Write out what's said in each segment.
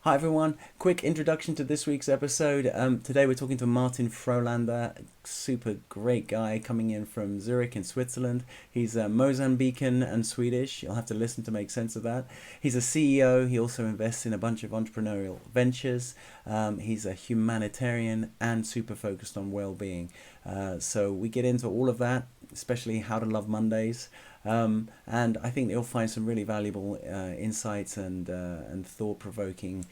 Hi everyone, quick introduction to this week's episode. Today we're talking to Martin Frölander, super great guy coming in from Zurich in Switzerland. He's Mozambican and Swedish, you'll have to listen to make sense of that. He's a CEO, he also invests in a bunch of entrepreneurial ventures. He's a humanitarian and super focused on well-being. So we get into all of that, especially how to love Mondays. And I think you'll find some really valuable insights and thought-provoking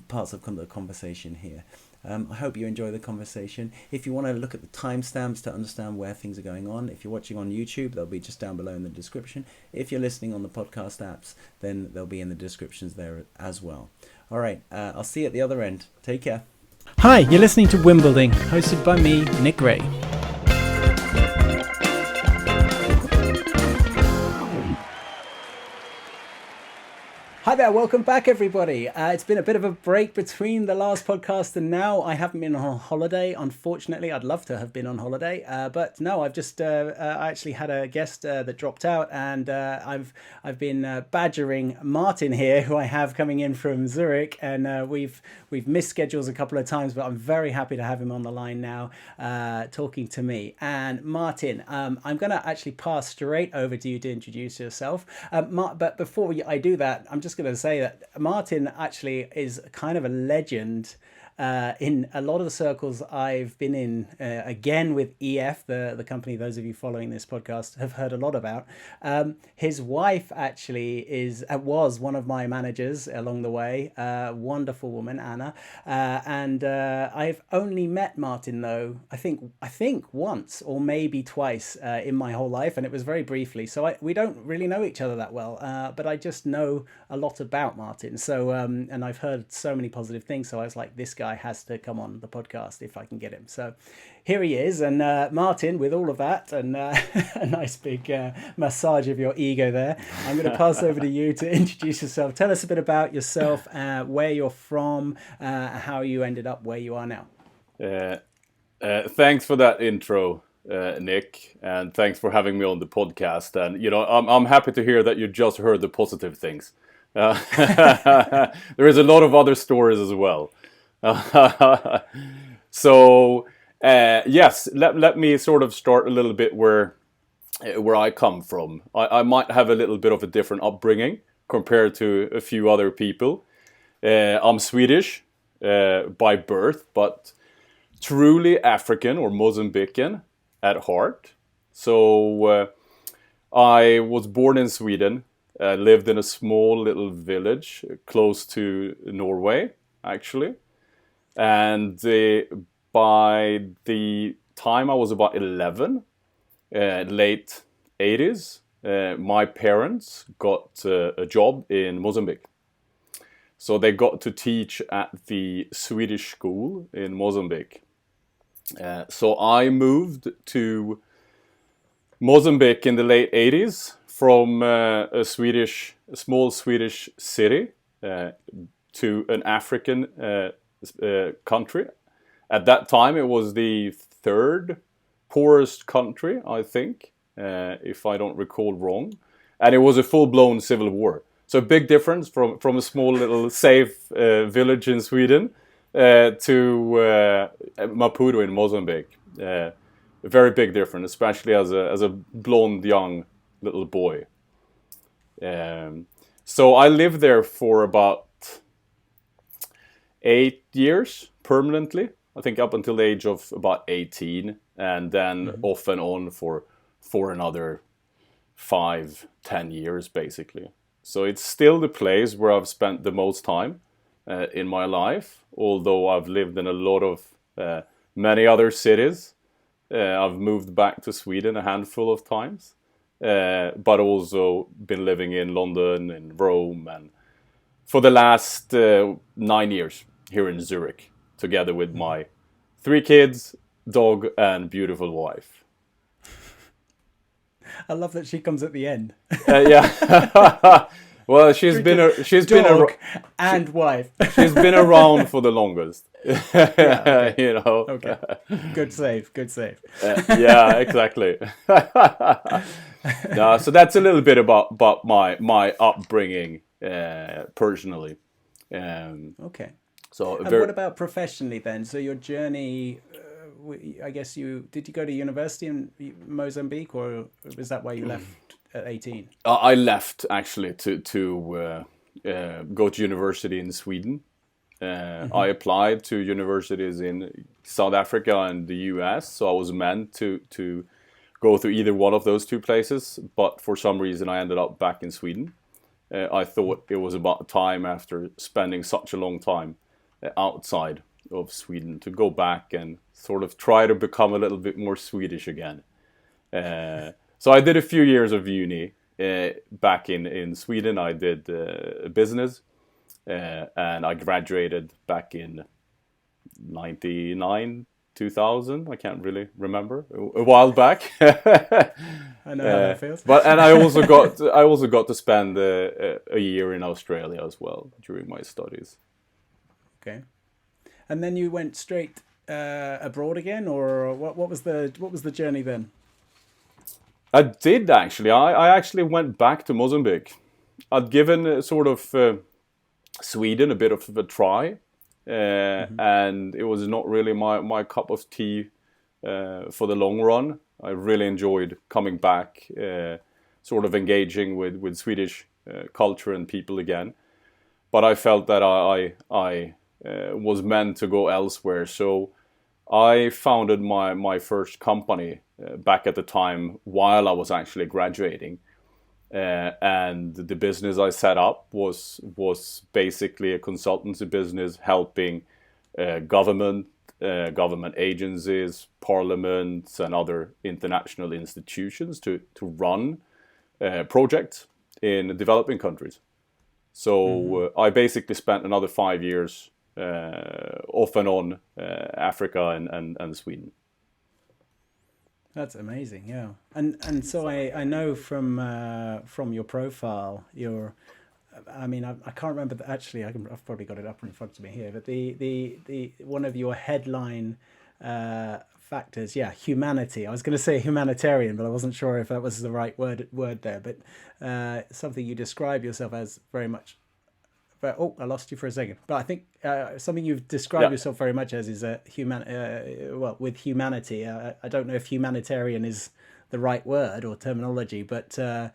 parts of the conversation here. I hope you enjoy the conversation. If you want to look at the timestamps to understand where things are going on, if you're watching on YouTube, they'll be just down below in the description. If you're listening on the podcast apps, then they'll be in the descriptions there as well. All right, I'll see you at the other end. Take care. Hi, you're listening to Wimbledon, hosted by me, Nick Ray. Hi there, welcome back everybody. It's been a bit of a break between the last podcast and now. I haven't been on holiday, unfortunately. I'd love to have been on holiday, but no, I've just I actually had a guest that dropped out, and I've been badgering Martin here, who I have coming in from Zurich, and we've missed schedules a couple of times, but I'm very happy to have him on the line now, talking to me. And Martin, I'm going to actually pass straight over to you to introduce yourself. But before I do that, I'm just going to say that Martin actually is kind of a legend in a lot of the circles I've been in, again with EF, the company those of you following this podcast have heard a lot about. His wife actually was one of my managers along the way, wonderful woman, Anna. And I've only met Martin, though, I think once or maybe twice in my whole life, and it was very briefly. So we don't really know each other that well, but I just know a lot about Martin. So and I've heard so many positive things. So I was like, this guy has to come on the podcast if I can get him. So here he is. And Martin, with all of that and a nice big massage of your ego there, I'm going to pass over to you to introduce yourself. Tell us a bit about yourself, where you're from, how you ended up where you are now. Thanks for that intro, Nick, and thanks for having me on the podcast. And I'm happy to hear that you just heard the positive things. There is a lot of other stories as well. So yes, let me sort of start a little bit where I come from. I might have a little bit of a different upbringing compared to a few other people. I'm Swedish by birth, but truly African or Mozambican at heart. So I was born in Sweden, lived in a small little village close to Norway, actually. And by the time I was about 11, late 80s, my parents got a job in Mozambique. So they got to teach at the Swedish school in Mozambique. So I moved to Mozambique in the late 80s from a small Swedish city to an African country. At that time, it was the third poorest country, I think, if I don't recall wrong. And it was a full-blown civil war. So a big difference from a small little safe village in Sweden to Maputo in Mozambique. A very big difference, especially as a blonde young little boy. So I lived there for about 8 years permanently, I think up until the age of about 18, and then off and on for another 5-10 years basically. So it's still the place where I've spent the most time in my life, although I've lived in a lot of many other cities. I've moved back to Sweden a handful of times, but also been living in London and Rome, and for the last 9 years here in Zurich, together with my 3 kids, dog, and beautiful wife. I love that she comes at the end. Yeah. Well, she's been and wife. She's been around for the longest. Okay. Okay. Good save. Yeah, exactly. So that's a little bit about my upbringing personally. Okay. So And what about professionally then? So your journey, I guess did you go to university in Mozambique, or was that why you left at 18? I left actually to go to university in Sweden. I applied to universities in South Africa and the US, so I was meant to go to either one of those two places, but for some reason I ended up back in Sweden. I thought it was about time, after spending such a long time outside of Sweden, to go back and sort of try to become a little bit more Swedish again. So I did a few years of uni back in Sweden. I did business, and I graduated back in 99, 2000. I can't really remember, a while back. I know how that feels. And I also got to spend a year in Australia as well during my studies. Okay, and then you went straight abroad again, or what was the journey then? I did actually. I actually went back to Mozambique. I'd given sort of Sweden a bit of a try, and it was not really my cup of tea for the long run. I really enjoyed coming back, sort of engaging with Swedish culture and people again. But I felt that I was meant to go elsewhere, so I founded my first company back at the time while I was actually graduating. And the business I set up was basically a consultancy business, helping government agencies, parliaments, and other international institutions to run projects in developing countries. So I basically spent another 5 years off and on Africa and Sweden. That's amazing, yeah. And so I know from your profile, I can't remember actually. I've probably got it up in front of me here, but the one of your headline factors, humanity. I was going to say humanitarian, but I wasn't sure if that was the right word there. But something you describe yourself as very much. But I lost you for a second. But I think something you've described yourself very much as is with humanity. I don't know if humanitarian is the right word or terminology, but do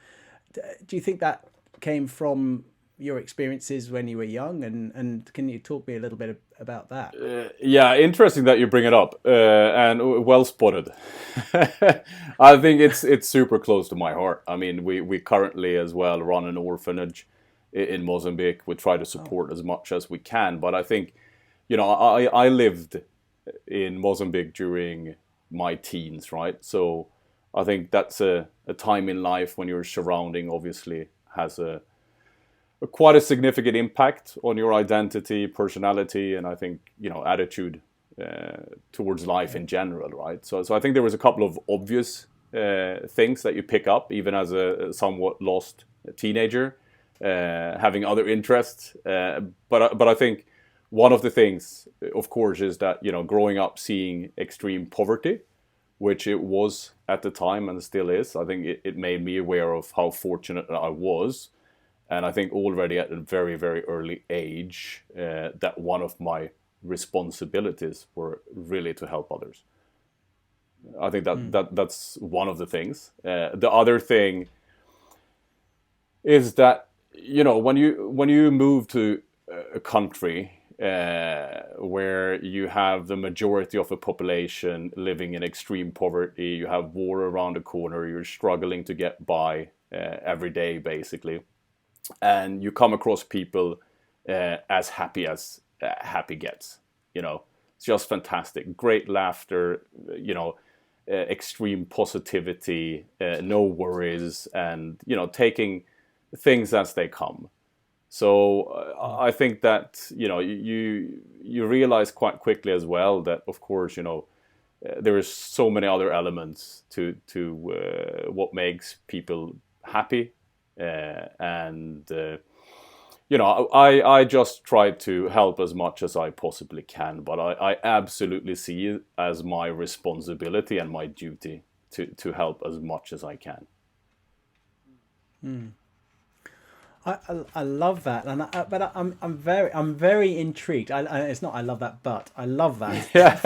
you think that came from your experiences when you were young? And can you talk me a little bit about that? Interesting that you bring it up, and well spotted. I think it's super close to my heart. I mean, we currently as well run an orphanage in Mozambique. We try to support as much as we can, but I think, I lived in Mozambique during my teens, right? So I think that's a time in life when your surrounding obviously has quite a significant impact on your identity, personality, and I think, attitude towards life in general, right? So I think there was a couple of obvious things that you pick up even as a somewhat lost teenager, having other interests. But I think one of the things, of course, is that, growing up seeing extreme poverty, which it was at the time and still is, I think it made me aware of how fortunate I was. And I think already at a very, very early age, that one of my responsibilities were really to help others. I think that's one of the things. The other thing is that, when you move to a country where you have the majority of the population living in extreme poverty, you have war around the corner, you're struggling to get by every day, basically, and you come across people as happy gets. It's just fantastic. Great laughter, extreme positivity, no worries, and, taking things as they come. So I think that, you realize quite quickly as well that, of course, there is so many other elements to what makes people happy. I just try to help as much as I possibly can, but I absolutely see it as my responsibility and my duty to help as much as I can. I love that, and I'm very intrigued. It's not I love that, but I love that. Yeah.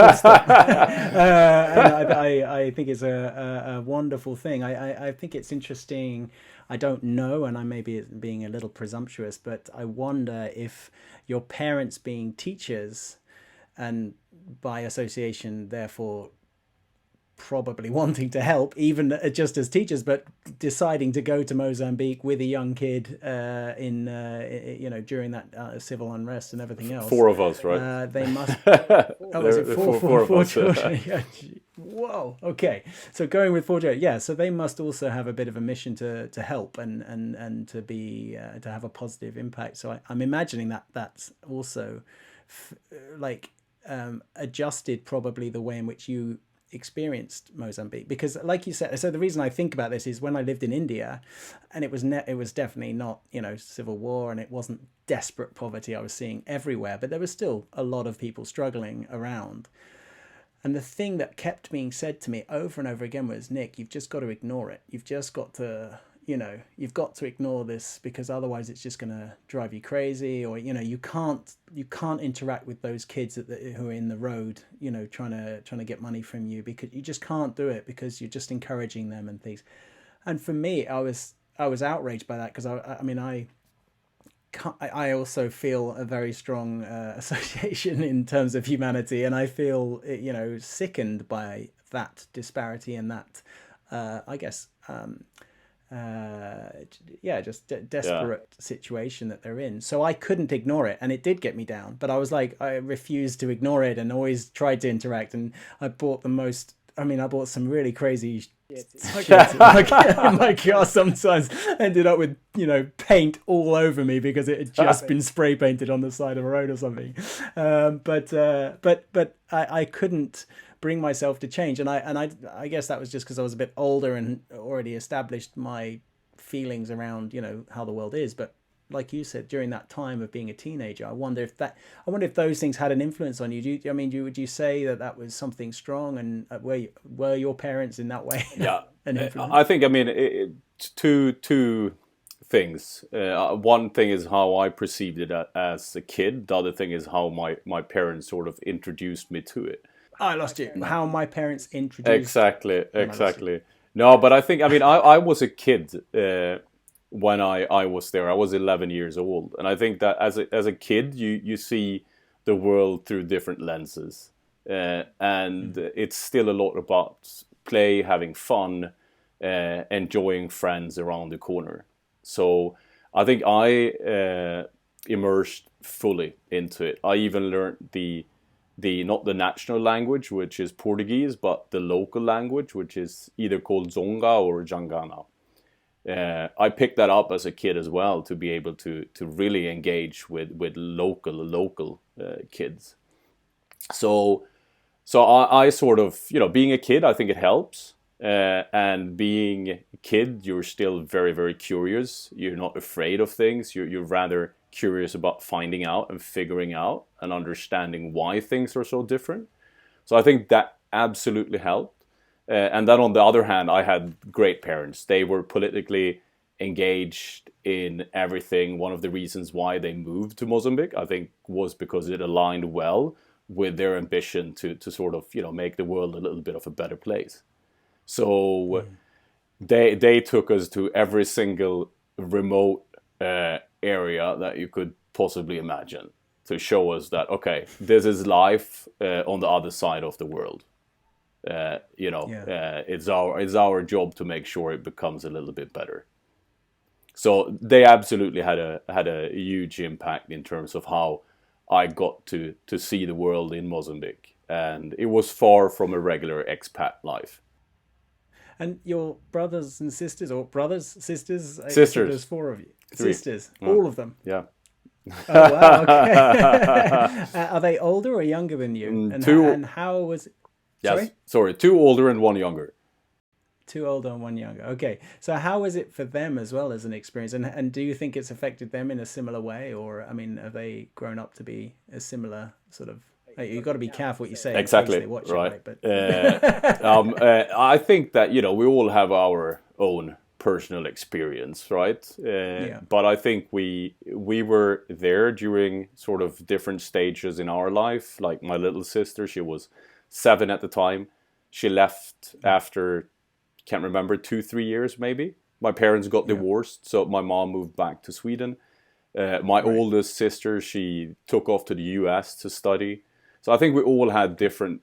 And I think it's a wonderful thing. I think it's interesting. I don't know, and I may be being a little presumptuous, but I wonder if your parents being teachers, and by association, therefore probably wanting to help, even just as teachers, but deciding to go to Mozambique with a young kid during that civil unrest and everything else. 4 of us, right? They must. Was it four children? Yeah. Whoa. Okay. So going with 4 children, yeah. So they must also have a bit of a mission to help and to be to have a positive impact. So I'm imagining that that's also adjusted probably the way in which you experienced Mozambique, because like you said, so the reason I think about this is when I lived in India, and it was definitely not civil war, and it wasn't desperate poverty I was seeing everywhere, but there was still a lot of people struggling around. And the thing that kept being said to me over and over again was, Nick, you've just got to ignore it. You've just got to you've got to ignore this, because otherwise it's just going to drive you crazy, or you can't interact with those kids who are in the road, trying to get money from you, because you just can't do it, because you're just encouraging them and things. And for me, I was outraged by that, because I also feel a very strong association in terms of humanity, and I feel sickened by that disparity and that desperate situation that they're in. So I couldn't ignore it, and it did get me down, but I was like, I refused to ignore it and always tried to interact. And I bought some really crazy my car sometimes ended up with paint all over me because it had just been spray painted on the side of a road or something. But I couldn't bring myself to change, and I guess that was just because I was a bit older and already established my feelings around how the world is. But like you said, during that time of being a teenager, I wonder if those things had an influence on you. Would you say that was something strong, and were your parents in that way? Yeah, an influence? I think two things. One thing is how I perceived it as a kid. The other thing is how my parents sort of introduced me to it. I lost you. How my parents introduced. Exactly. No, but I think I was a kid when I was there. I was 11 years old, and I think that as a kid you see the world through different lenses, and it's still a lot about play, having fun, enjoying friends around the corner. So I think I immersed fully into it. I even learned the not the national language, which is Portuguese, but the local language, which is either called Zonga or Jangana. I picked that up as a kid as well, to be able to really engage with local kids. So I sort of, being a kid, I think it helps. And being a kid, you're still very, very curious. You're not afraid of things. You're rather curious about finding out and figuring out and understanding why things are so different. So I think that absolutely helped. And then on the other hand, I had great parents. They were politically engaged in everything. One of the reasons why they moved to Mozambique, I think, was because it aligned well with their ambition to sort of, make the world a little bit of a better place. So they took us to every single remote area that you could possibly imagine, to show us that, okay, this is life on the other side of the world. It's our job to make sure it becomes a little bit better. So they absolutely had a huge impact in terms of how I got to see the world in Mozambique, and it was far from a regular expat life. And your brothers and sisters, or sisters? There's 4 of you. 3. Sisters, all of them. Yeah. Oh wow! Okay. Are they older or younger than you? And how was it? Yes. Sorry, 2 older and 1 younger. 2 older and 1 younger. Okay. So how is it for them as well as an experience? And do you think it's affected them in a similar way, or have they grown up to be a similar sort of? You've got to be careful what you say. Exactly. Watch right. It, right? But I think that we all have our own personal experience, right? But I think we were there during sort of different stages in our life. Like my little sister, she was 7 at the time. She left after, can't remember, 2-3 years maybe. My parents got divorced, so my mom moved back to Sweden. My oldest sister, she took off to the US to study. So I think we all had different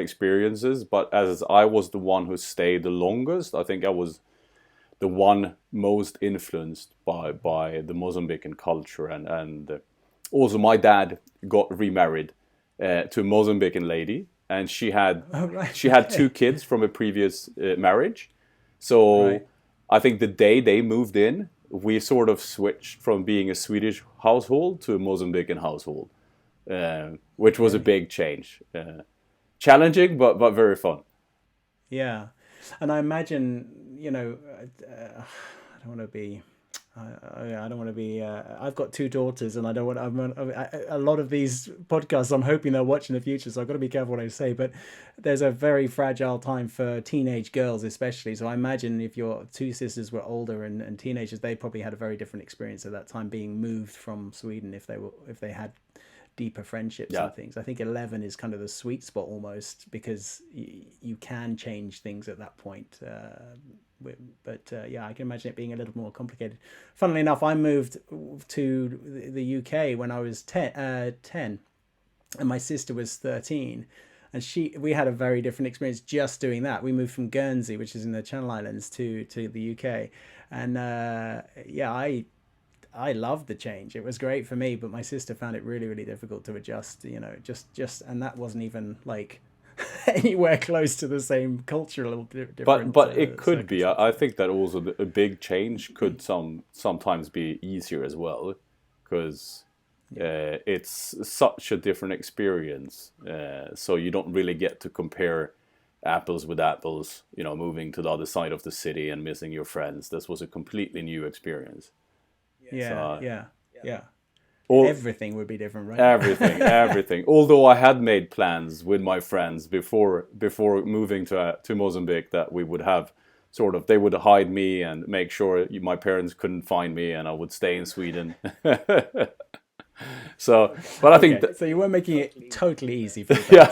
experiences, but as I was the one who stayed the longest, I think I was the one most influenced by the Mozambican culture. And also my dad got remarried to a Mozambican lady, and she had 2 kids from a previous marriage. So I think the day they moved in, we sort of switched from being a Swedish household to a Mozambican household. Which was a big change. Challenging, but very fun. Yeah. And I imagine, I don't want to be... I don't want to be. I've got 2 daughters, and I don't want. A lot of these podcasts, I'm hoping they'll watch in the future, so I've got to be careful what I say. But there's a very fragile time for teenage girls, especially. So I imagine if your 2 sisters were older and teenagers, they probably had a very different experience at that time, being moved from Sweden if they had deeper friendships and things. I think 11 is kind of the sweet spot almost, because you can change things at that point. But I can imagine it being a little more complicated. Funnily enough, I moved to the UK when I was 10, and my sister was 13. And we had a very different experience just doing that. We moved from Guernsey, which is in the Channel Islands, to the UK. And I loved the change. It was great for me, but my sister found it really, really difficult to adjust, and that wasn't even like anywhere close to the same cultural difference. But it could be. I think that also a big change could sometimes be easier as well, because it's such a different experience. So you don't really get to compare apples with apples, moving to the other side of the city and missing your friends. This was a completely new experience. Yeah. Everything would be different, right? Everything. Although I had made plans with my friends before moving to Mozambique that we would have they would hide me and make sure my parents couldn't find me, and I would stay in Sweden. So, but I think so you weren't making it totally easy for you.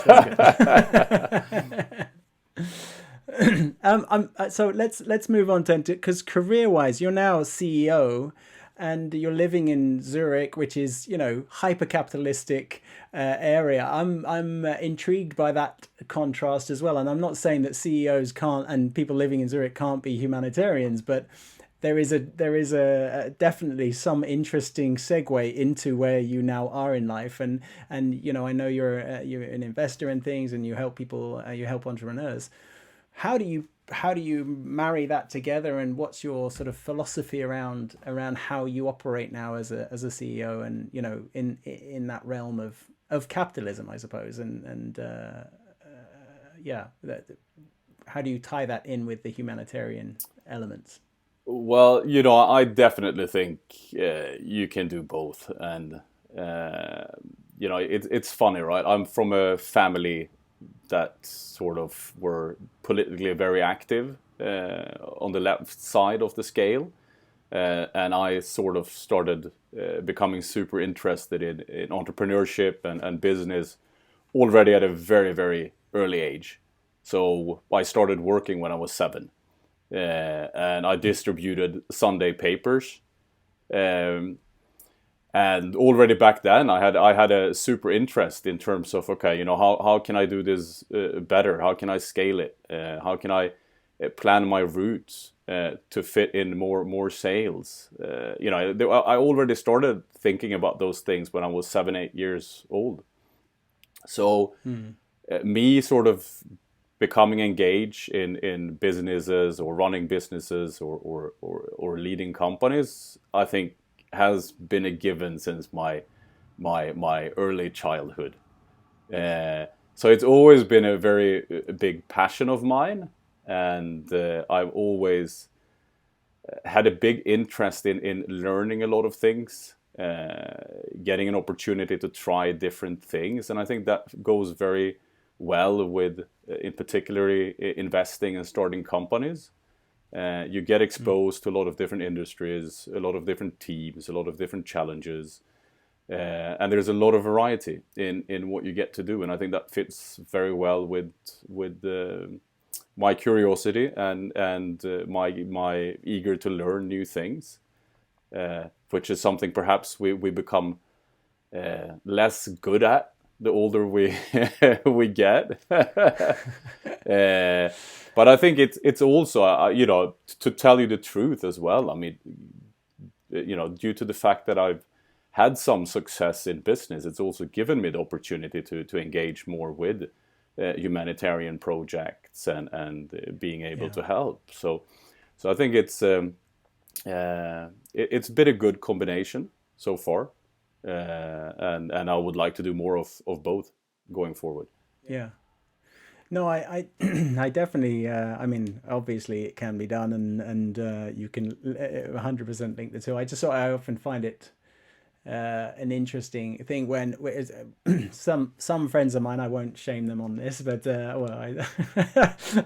So let's move on to, because career-wise, you're now CEO. And you're living in Zurich, which is, hyper-capitalistic area. I'm intrigued by that contrast as well. And I'm not saying that CEOs can't, and people living in Zurich can't be humanitarians, but there is a definitely some interesting segue into where you now are in life. And I know you're an investor in things, and you help people, you help entrepreneurs. How do you marry that together, and what's your sort of philosophy around how you operate now as a CEO, and in that realm of capitalism, I suppose, how do you tie that in with the humanitarian elements? Well, I definitely think you can do both, and it's funny, right? I'm from a family that sort of were politically very active on the left side of the scale. And I sort of started becoming super interested in entrepreneurship and business already at a very, very early age. So I started working when I was 7. And I distributed Sunday papers. And already back then, I had a super interest in terms of, how can I do this better? How can I scale it? How can I plan my routes to fit in more sales? I already started thinking about those things when I was 7-8 years old. So me sort of becoming engaged in businesses or running businesses or leading companies, I think, has been a given since my early childhood. So it's always been a very big passion of mine, and I've always had a big interest in learning a lot of things, getting an opportunity to try different things, and I think that goes very well with, in particular, investing and starting companies. You get exposed to a lot of different industries, a lot of different teams, a lot of different challenges. And there's a lot of variety in what you get to do. And I think that fits very well with my curiosity and my eager to learn new things, which is something perhaps we become less good at the older we we get. But I think it's also, to tell you the truth as well. I mean, due to the fact that I've had some success in business, it's also given me the opportunity to engage more with humanitarian projects and being able to help. So I think it's been a good combination so far, and I would like to do more of both going forward. Yeah. No, I I definitely. I mean, obviously, it can be done, and you can 100% link the two. I often find it an interesting thing when some friends of mine, I won't shame them on this, but I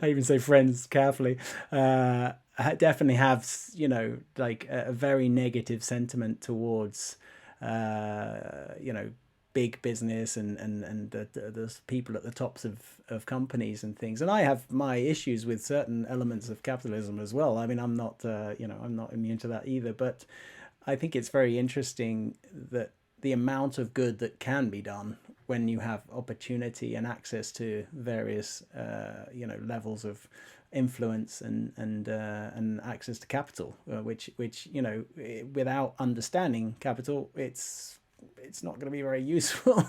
even say friends carefully, definitely have like a very negative sentiment towards big business and the people at the tops of companies and things. And I have my issues with certain elements of capitalism as well. I mean, I'm not I'm not immune to that either, but I think it's very interesting that the amount of good that can be done when you have opportunity and access to various levels of influence and access to capital, which without understanding capital, it's not going to be very useful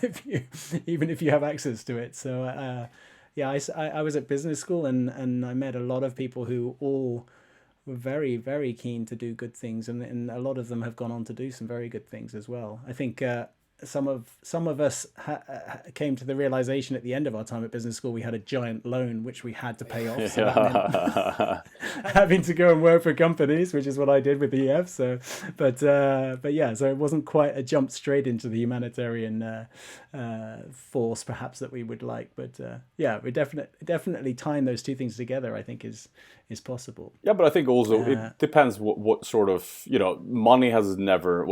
even if you have access to it. So I was at business school and I met a lot of people who all were very, very keen to do good things, and a lot of them have gone on to do some very good things as well. I think some of us came to the realization at the end of our time at business school we had a giant loan which we had to pay off. So that meant having to go and work for companies, which is what I did with EF. So, but yeah, so it wasn't quite a jump straight into the humanitarian force perhaps that we would like. But yeah, we definitely tying those two things together, I think, is possible. Yeah, but I think also it depends what sort of, money has never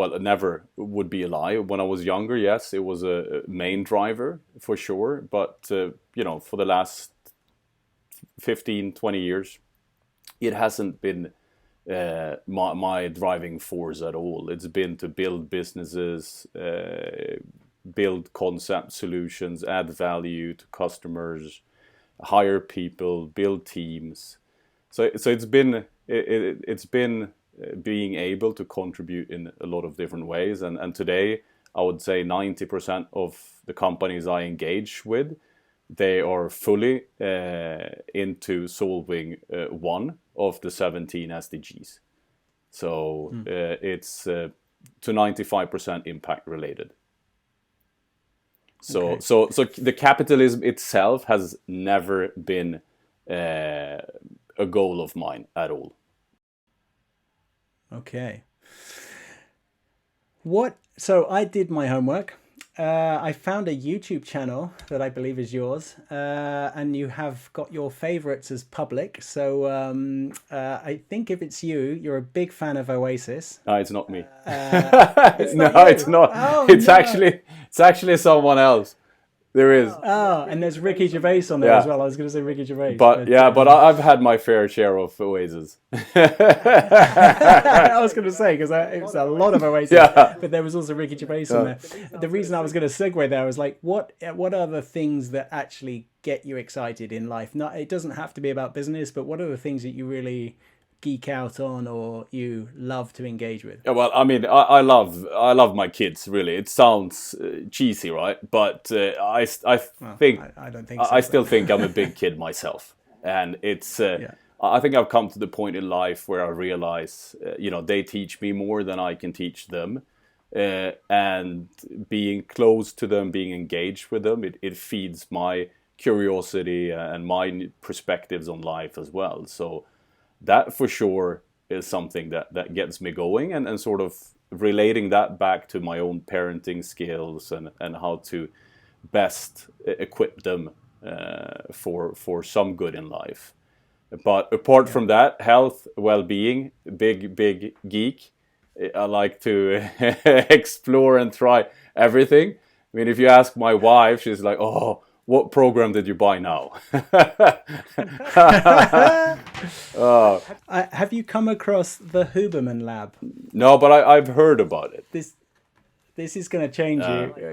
would be a lie. When I was younger, yes, it was a main driver for sure. But, for the last 15, 20 years, it hasn't been my driving force at all. It's been to build businesses, build concept solutions, add value to customers, hire people, build teams. So it's been being able to contribute in a lot of different ways, and today I would say 90% of the companies I engage with, they are fully into solving one of the 17 SDGs. So it's to 95% impact related. So the capitalism itself has never been a goal of mine at all. Okay. So I did my homework. I found a YouTube channel that I believe is yours, and you have got your favorites as public. So I think if it's you, you're a big fan of Oasis. No, it's not me. It's not. Oh, it's no. actually someone else. There is. Oh, and there's Ricky Gervais on there as well. I was going to say Ricky Gervais. But I've had my fair share of Oasis. I was going to say, because it was a lot of Oasis, but there was also Ricky Gervais on there. The reason I was going to segue there was like, what are the things that actually get you excited in life? It doesn't have to be about business, but what are the things that you really geek out on or you love to engage with? Yeah, well, I mean, I love my kids, really. It sounds cheesy, right? But I think I don't think so. I still think I'm a big kid myself, and it's I think I've come to the point in life where I realize they teach me more than I can teach them, and being close to them, being engaged with them, it feeds my curiosity and my perspectives on life as well. So that for sure is something that gets me going, and sort of relating that back to my own parenting skills and how to best equip them for some good in life. But apart from that, health, well-being, big geek. I like to explore and try everything. I mean, if you ask my wife, she's like, "Oh, what program did you buy now?" Have you come across the Huberman Lab? No, but I've heard about it. This is going to change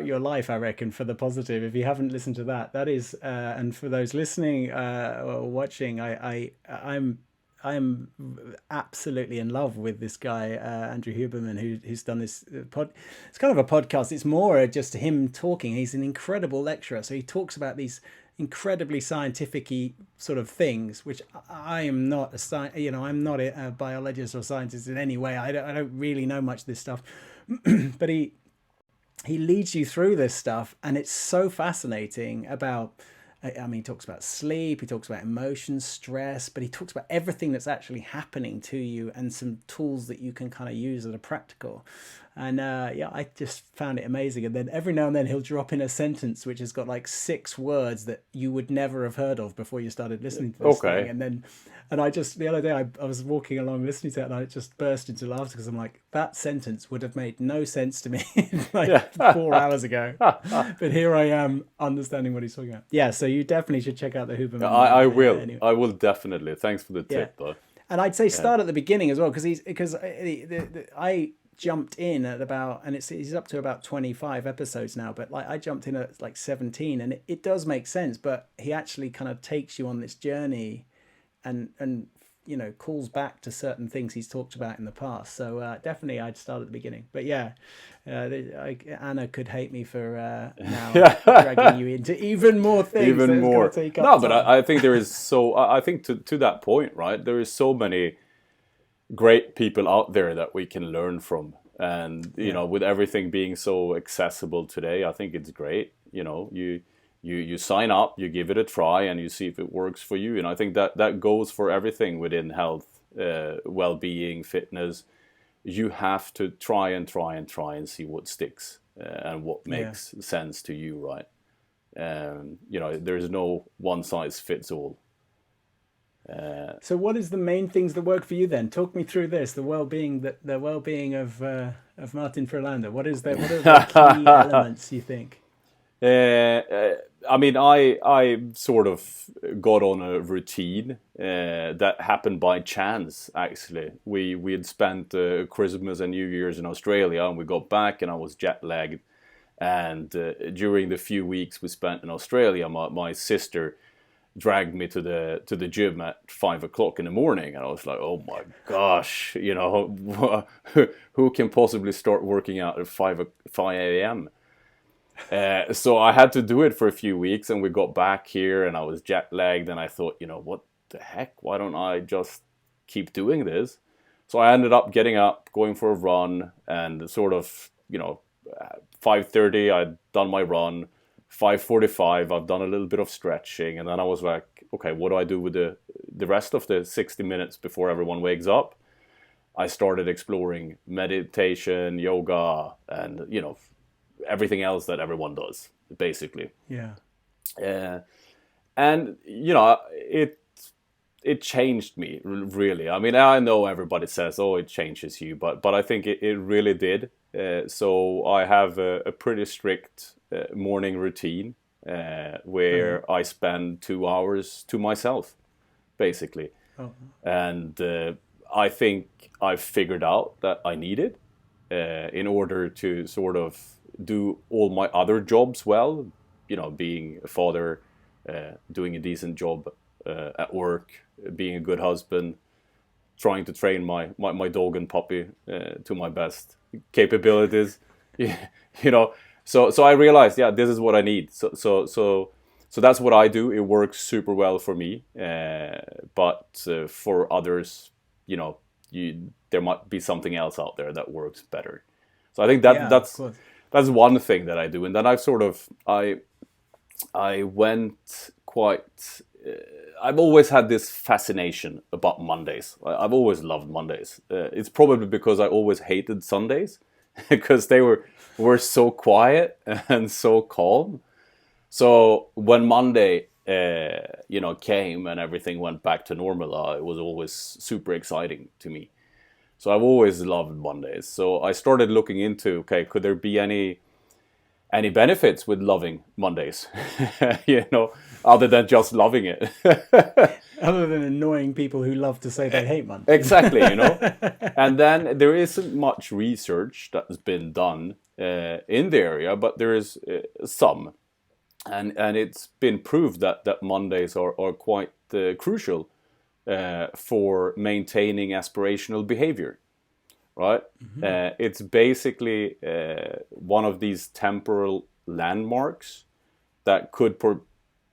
your life, I reckon, for the positive. If you haven't listened to that, that is, and for those listening or watching, I'm absolutely in love with this guy, Andrew Huberman, who's done this It's kind of a podcast. It's more just him talking. He's an incredible lecturer, so he talks about these incredibly scientific-y sort of things, which I am not I'm not a biologist or scientist in any way. I don't really know much of this stuff, but he leads you through this stuff, and it's so fascinating about, I mean, he talks about sleep, he talks about emotions, stress, but he talks about everything that's actually happening to you and some tools that you can kind of use that are practical. And I just found it amazing. And then every now and then he'll drop in a sentence which has got like 6 words that you would never have heard of before you started listening to this thing. And I just, the other day I was walking along listening to it, and I just burst into laughter because I'm like, that sentence would have made no sense to me like 4 hours ago. But here I am understanding what he's talking about. Yeah, so you definitely should check out the Huberman. I will. Anyway. I will definitely. Thanks for the tip, though. And I'd say start at the beginning as well, because I jumped in at about, and he's up to about 25 episodes now, but like I jumped in at like 17, and it does make sense, but he actually kind of takes you on this journey and calls back to certain things he's talked about in the past. So definitely I'd start at the beginning. But Anna could hate me for now dragging you into even more things. Even more. No, but I think there is I think to that point, right? There is so many great people out there that we can learn from. And, with everything being so accessible today, I think it's great. You sign up, you give it a try, and you see if it works for you. And I think that goes for everything within health, well-being, fitness. You have to try and see what sticks and what makes sense to you, right? There's no one size fits all. So what is the main things that work for you then? Talk me through this, the well-being of Martin Frölander. What are the key elements you think? I mean, I sort of got on a routine that happened by chance, actually. We had spent Christmas and New Year's in Australia, and we got back, and I was jet-lagged. And during the few weeks we spent in Australia, my sister dragged me to the gym at 5 o'clock in the morning, and I was like, oh my gosh, who can possibly start working out at 5 a.m.? So I had to do it for a few weeks, and we got back here, and I was jet lagged, and I thought, what the heck? Why don't I just keep doing this? So I ended up getting up, going for a run, and sort of, 5:30 I'd done my run. 5:45 I've done a little bit of stretching, and then I was like, okay, what do I do with the rest of the 60 minutes before everyone wakes up? I started exploring meditation, yoga, and everything else that everyone does, basically. And it changed me, really. I mean, I know everybody says, oh, it changes you, but I think it really did. So I have a pretty strict morning routine where I spend 2 hours to myself, basically. And I think I've figured out that I need it in order to sort of do all my other jobs well, being a father, doing a decent job at work, being a good husband, trying to train my dog and puppy to my best capabilities, So I realized, this is what I need. So that's what I do. It works super well for me. But for others, there might be something else out there that works better. So I think that's one thing that I do. And then I went quite. I've always had this fascination about Mondays. I've always loved Mondays. It's probably because I always hated Sundays, because they were so quiet and so calm. So when Monday came and everything went back to normal, it was always super exciting to me. So I've always loved Mondays. So I started looking into, okay, could there be any benefits with loving Mondays, other than just loving it. Other than annoying people who love to say they hate Mondays. Exactly, And then there isn't much research that has been done in the area, but there is some. And it's been proved that Mondays are quite crucial for maintaining aspirational behavior. Right? Mm-hmm. It's basically one of these temporal landmarks that could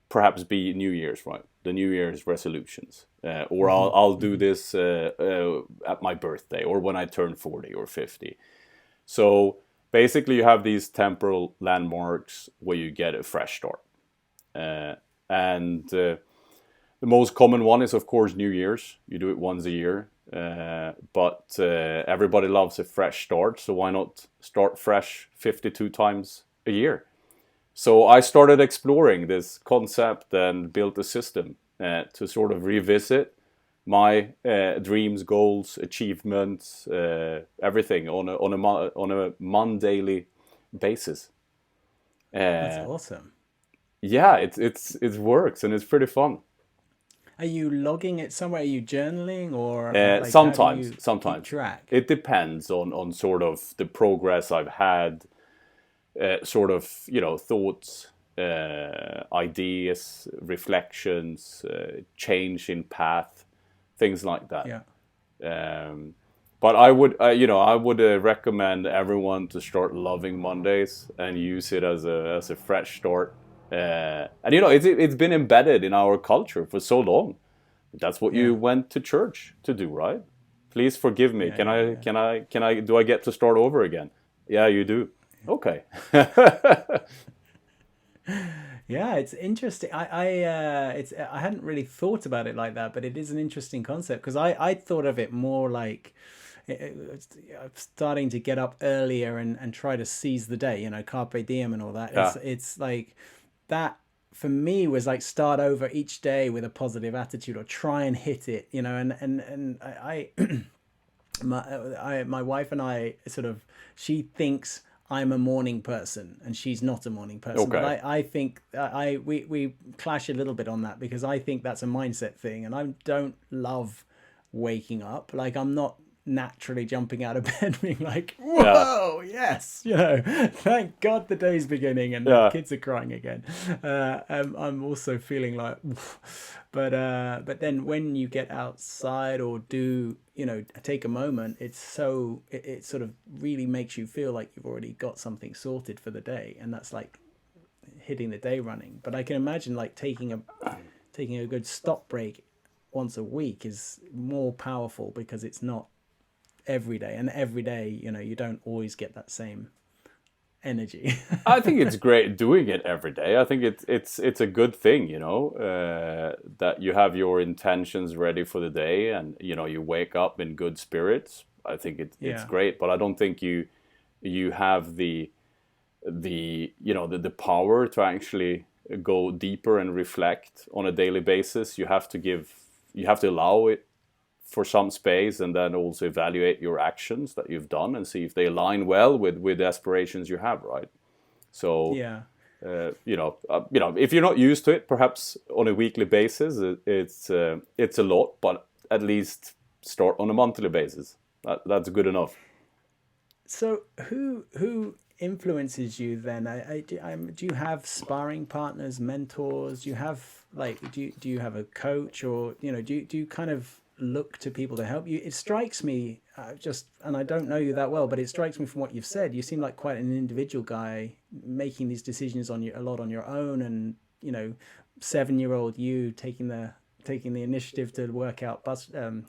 perhaps be New Year's, right? The New Year's resolutions. Or mm-hmm. I'll do this at my birthday, or when I turn 40 or 50. So basically you have these temporal landmarks where you get a fresh start. And the most common one is, of course, New Year's. You do it once a year. But everybody loves a fresh start, so why not start fresh 52 times a year? So I started exploring this concept and built a system to sort of revisit my dreams, goals, achievements, everything on a monthly basis. That's awesome. Yeah, it works and it's pretty fun. Are you logging it somewhere? Are you journaling, or sometimes? Keep track? It depends on sort of the progress I've had, sort of thoughts, ideas, reflections, change in path, things like that. Yeah. But I would recommend everyone to start loving Mondays and use it as a fresh start. And it's been embedded in our culture for so long. That's what you went to church to do, right? Please forgive me. Can I do I get to start over again? Yeah, you do. Okay. Yeah, it's interesting. I hadn't really thought about it like that, but it is an interesting concept, because I thought of it more like starting to get up earlier and try to seize the day, carpe diem and all that. Yeah. It's like that for me was like start over each day with a positive attitude, or try and hit it, and I my wife and I sort of, she thinks I'm a morning person and she's not a morning person. Okay. But I think we clash a little bit on that, because I think that's a mindset thing, and I don't love waking up. Like, I'm not naturally jumping out of bed being like, whoa, yes, thank God the day's beginning and the kids are crying again. I'm also feeling like, but then when you get outside or do, take a moment, it sort of really makes you feel like you've already got something sorted for the day, and that's like hitting the day running. But I can imagine like taking a good stop break once a week is more powerful, because it's not every day, and every day, you don't always get that same energy. I think it's great doing it every day. I think it's a good thing, that you have your intentions ready for the day, and you wake up in good spirits. I think it's great, but I don't think you have the power to actually go deeper and reflect on a daily basis. You have to allow it for some space, and then also evaluate your actions that you've done and see if they align well with the aspirations you have, right? So if you're not used to it, perhaps on a weekly basis, it's a lot, but at least start on a monthly basis. That's good enough. So who influences you then? Do you have sparring partners, mentors? Do you have do you have a coach, or do you kind of look to people to help you? It strikes me, and I don't know you that well, but it strikes me from what you've said, you seem like quite an individual guy, making these decisions a lot on your own, and 7-year-old you taking the initiative to work out better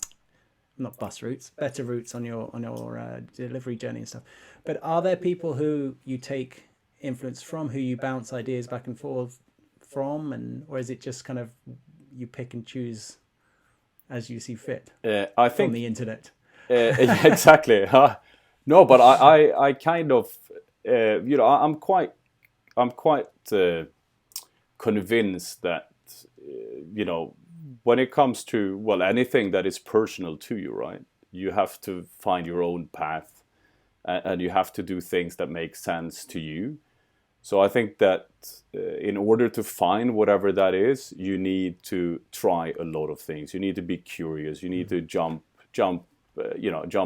routes on your delivery journey and stuff. But are there people who you take influence from, who you bounce ideas back and forth from, or is it just kind of you pick and choose as you see fit? I think on the internet. Exactly. No, but I kind of I'm quite convinced that when it comes to, well, anything that is personal to you, right? You have to find your own path, and you have to do things that make sense to you. So I think that in order to find whatever that is, you need to try a lot of things. You need to be curious. You need to jump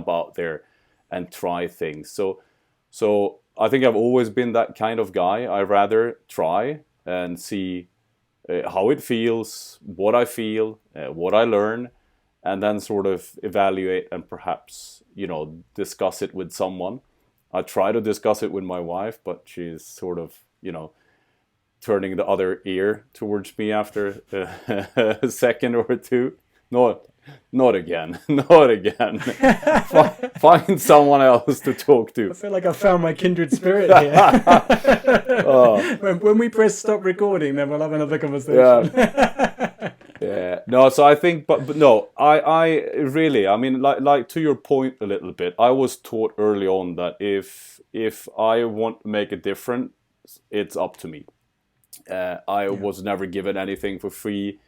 out there and try things. So I think I've always been that kind of guy. I rather try and see how it feels, what I feel, what I learn, and then sort of evaluate and perhaps, discuss it with someone. I try to discuss it with my wife, but she's sort of, turning the other ear towards me after a second or two. Not again. Not again. Find someone else to talk to. I feel like I found my kindred spirit here. When we press stop recording, then we'll have another conversation. Yeah. No, so I think, but no, I really, I mean, like to your point a little bit, I was taught early on that if I want to make a difference, it's up to me. I was never given anything for free.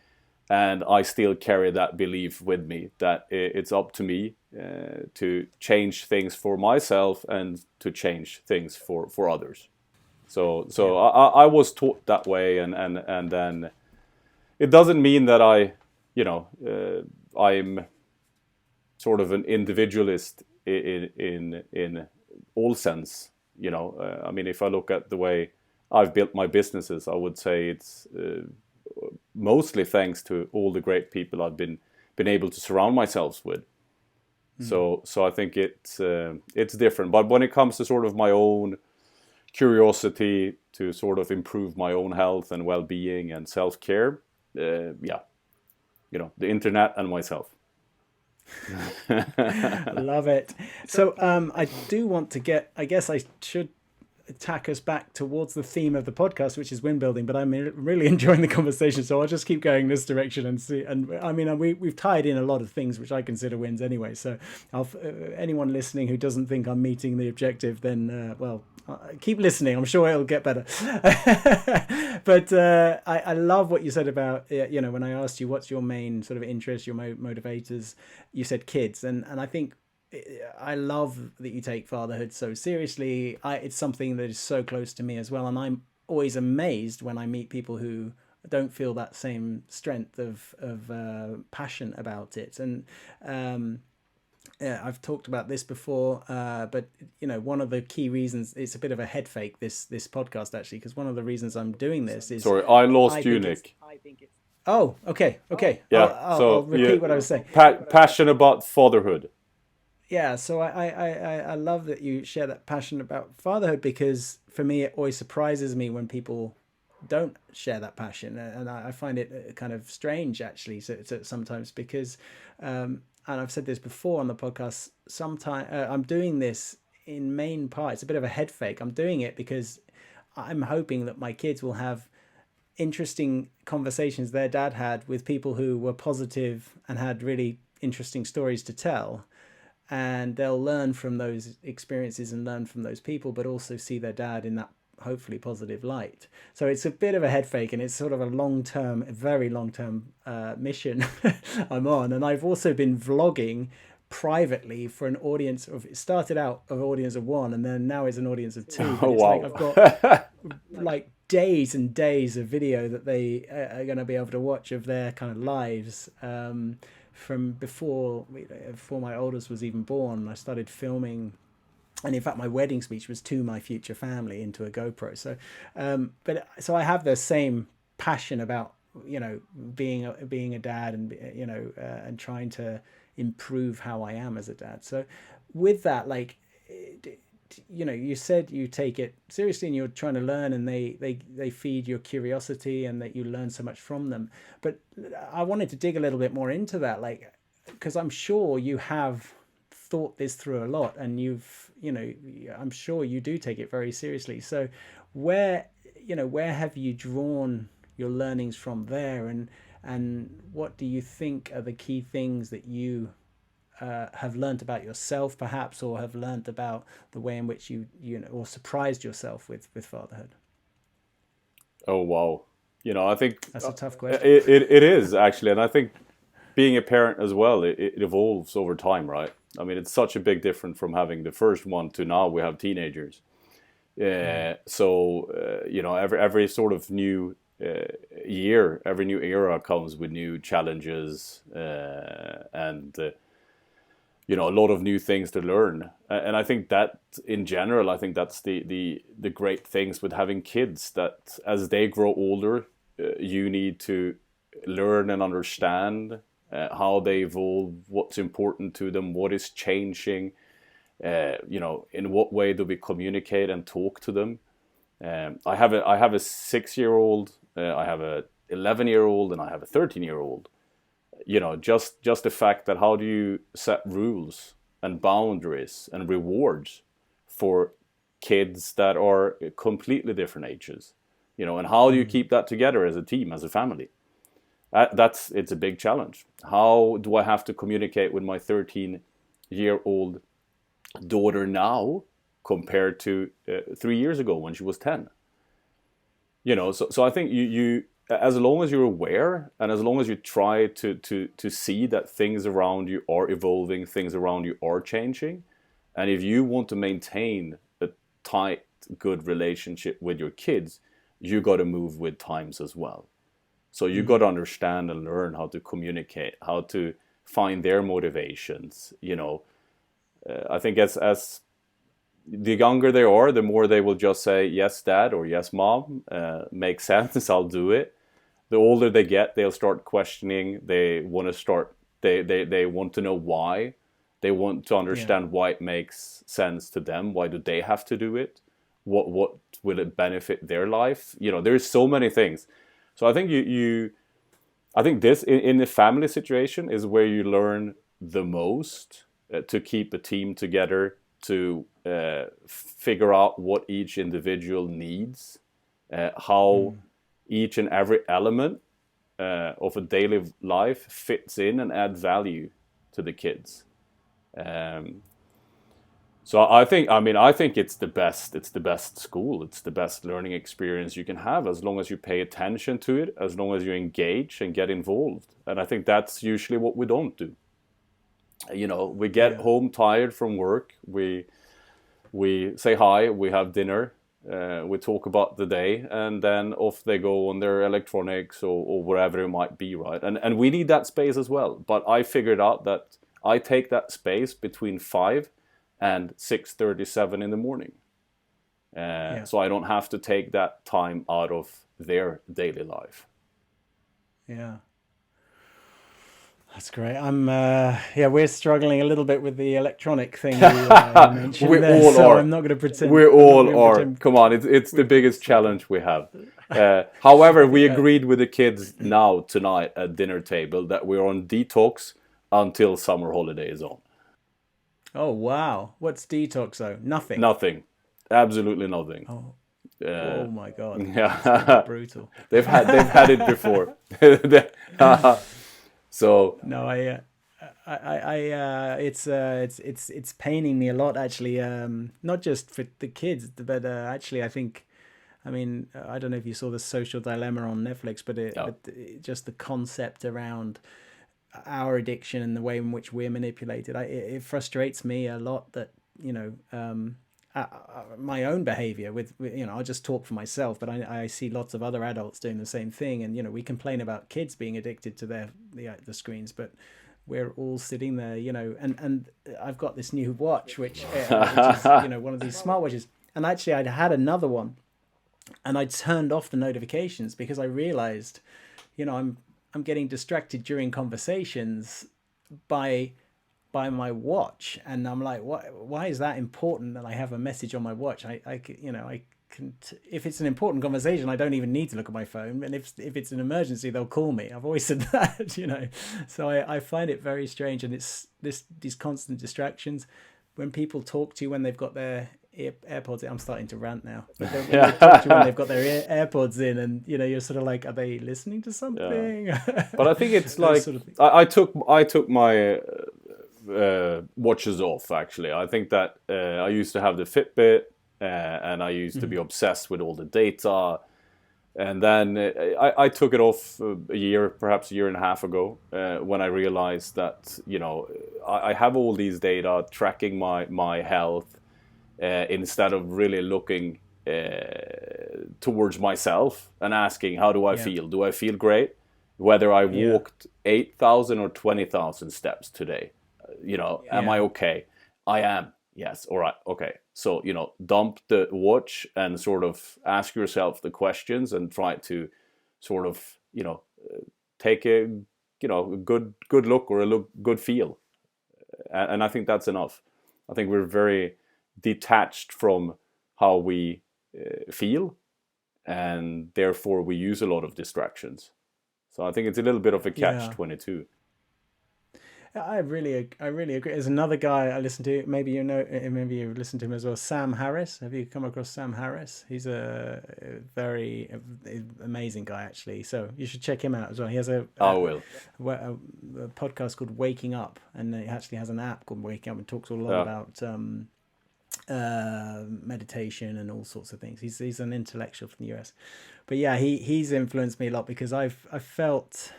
And I still carry that belief with me that it's up to me to change things for myself and to change things for others. So I was taught that way, and then it doesn't mean that I'm sort of an individualist in all sense. I mean, if I look at the way I've built my businesses, I would say it's mostly thanks to all the great people I've been able to surround myself with. So I think it's different. But when it comes to sort of my own curiosity to sort of improve my own health and well-being and self-care, the internet and myself. Love it. So I do want to I guess I should tack us back towards the theme of the podcast, which is win building, but I'm really enjoying the conversation, so I'll just keep going this direction and see. And I mean, we've tied in a lot of things which I consider wins anyway, so anyone listening who doesn't think I'm meeting the objective, then keep listening. I'm sure it'll get better. But I love what you said about when I asked you what's your main sort of interest, your motivators, you said kids, and I think I love that you take fatherhood so seriously. It's something that is so close to me as well, and I'm always amazed when I meet people who don't feel that same strength of passion about it. And I've talked about this before, but one of the key reasons, it's a bit of a head fake, this podcast actually, because one of the reasons I'm doing this is... Sorry, I lost you, Nick. Oh, okay. Yeah, I'll repeat what I was saying. Passion about fatherhood. Yeah, so I love that you share that passion about fatherhood, because for me it always surprises me when people don't share that passion, and I find it kind of strange actually sometimes, because and I've said this before on the podcast, sometimes I'm doing this in main part, it's a bit of a head fake. I'm doing it because I'm hoping that my kids will have interesting conversations their dad had with people who were positive and had really interesting stories to tell. And they'll learn from those experiences and learn from those people, but also see their dad in that hopefully positive light. So it's a bit of a head fake, and it's sort of a very long-term mission I'm on. And I've also been vlogging privately for an audience of, it started out of an audience of 1, and then now it's an audience of 2. Oh, wow. Like I've got like days and days of video that they are going to be able to watch of their kind of lives. From before my oldest was even born, I started filming, and in fact my wedding speech was to my future family into a GoPro. So so I have the same passion about being a dad, and and trying to improve how I am as a dad. So with that, like, you said you take it seriously and you're trying to learn, and they feed your curiosity and that you learn so much from them. But I wanted to dig a little bit more into that, like, because I'm sure you have thought this through a lot, and I'm sure you do take it very seriously. So where have you drawn your learnings from there, and what do you think are the key things that you have learned about yourself, perhaps, or have learned about the way in which you or surprised yourself with fatherhood? Oh, wow. I think that's a tough question. It is actually, and I think being a parent as well, it evolves over time, right? I mean, it's such a big difference from having the first one to now we have teenagers. So every sort of new year, every new era comes with new challenges and a lot of new things to learn. And I think that in general, I think that's the great things with having kids, that as they grow older, you need to learn and understand how they evolve, what's important to them, what is changing, in what way do we communicate and talk to them. I have a 6-year-old, I have a 11-year-old, and I have a 13-year-old. Just the fact that how do you set rules and boundaries and rewards for kids that are completely different ages, and how do you keep that together as a team, as a family? It's a big challenge. How do I have to communicate with my 13-year-old daughter now compared to 3 years ago when she was 10? So I think you as long as you're aware, and as long as you try to see that things around you are evolving, things around you are changing, and if you want to maintain a tight, good relationship with your kids, you got to move with times as well. So you got to understand and learn how to communicate, how to find their motivations. I think as the younger they are, the more they will just say, yes, dad, or yes, mom, makes sense, I'll do it. The older they get, they'll start questioning. They want to know why. They want to understand why it makes sense to them. Why do they have to do it? What will it benefit their life? There's so many things. So I think I think this in the family situation is where you learn the most to keep a team together, to figure out what each individual needs, how each and every element of a daily life fits in and adds value to the kids. So I think it's the best school. It's the best learning experience you can have, as long as you pay attention to it, as long as you engage and get involved. And I think that's usually what we don't do. We get home tired from work. We say hi, we have dinner, we talk about the day, and then off they go on their electronics or wherever it might be, right? And we need that space as well. But I figured out that I take that space between 5 and 6:37 in the morning. So I don't have to take that time out of their daily life. Yeah. That's great. We're struggling a little bit with the electronic thing you mentioned. We there, all so are. I'm not going to pretend. We all are. Come on, it's the biggest challenge we have. However, we agreed with the kids tonight at dinner table that we're on detox until summer holiday is on. Oh wow! What's detox though? Nothing. Nothing. Absolutely nothing. Oh my god! Yeah, brutal. they've had it before. So no, it's paining me a lot actually. Not just for the kids, but actually I think, I don't know if you saw The Social Dilemma on Netflix, but just the concept around our addiction and the way in which we're manipulated. It frustrates me a lot that my own behavior with I'll just talk for myself, but I see lots of other adults doing the same thing, and we complain about kids being addicted to the screens, but we're all sitting there, and I've got this new watch which is one of these smartwatches, and actually I'd had another one and I turned off the notifications because I realized I'm getting distracted during conversations by my watch, and I'm like, why is that important that I have a message on my watch? I can if it's an important conversation, I don't even need to look at my phone, and if it's an emergency, they'll call me. I've always said that, so I find it very strange, and it's these constant distractions when people talk to you when they've got their AirPods in. I'm starting to rant now, but when they talk to you when they've got their AirPods in, and you're sort of like, are they listening to something? But I think it's like sort of I took my watches off, actually. I think that I used to have the Fitbit, and I used to be obsessed with all the data, And then I took it off perhaps a year and a half ago, when I realized that, I have all these data tracking my health, instead of really looking towards myself and asking, how do I feel? Do I feel great? Whether I walked 8,000 or 20,000 steps today, am I okay? I am. Yes. All right. Okay. So, dump the watch and sort of ask yourself the questions and try to sort of, take a, good look or a good feel. And I think that's enough. I think we're very detached from how we feel, and therefore we use a lot of distractions. So I think it's a little bit of a catch-22. I really agree. There's another guy I listen to. Maybe you've listened to him as well. Sam Harris. Have you come across Sam Harris? He's a very amazing guy, actually. So you should check him out as well. He has a podcast called Waking Up, and he actually has an app called Waking Up and talks a lot about meditation and all sorts of things. He's an intellectual from the US, but he's influenced me a lot because I felt.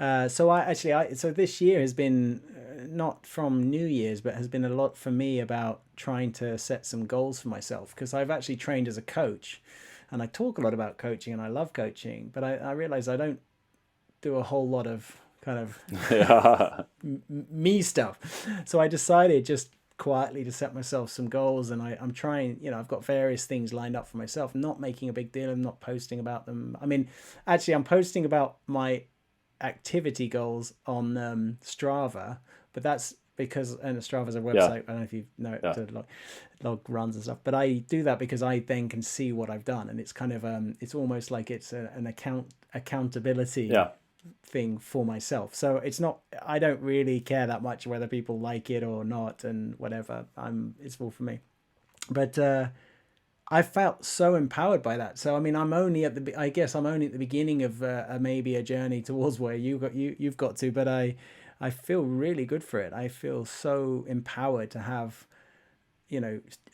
So this year has been not from New Year's, but has been a lot for me about trying to set some goals for myself, because I've actually trained as a coach, and I talk a lot about coaching and I love coaching, but I realize I don't do a whole lot of kind of me stuff. So I decided just quietly to set myself some goals, and I'm trying, I've got various things lined up for myself, not making a big deal. I'm not posting about them. I mean, actually I'm posting about my activity goals on Strava, but that's because, and Strava's a website, I don't know if you know it, to log runs and stuff, but I do that because I then can see what I've done, and it's kind of it's almost like it's an accountability thing for myself. So it's not, I don't really care that much whether people like it or not and whatever. It's all for me, but I felt so empowered by that. So I mean, I'm only at the beginning of maybe a journey towards where you've got to, but I feel really good for it. I feel so empowered to have,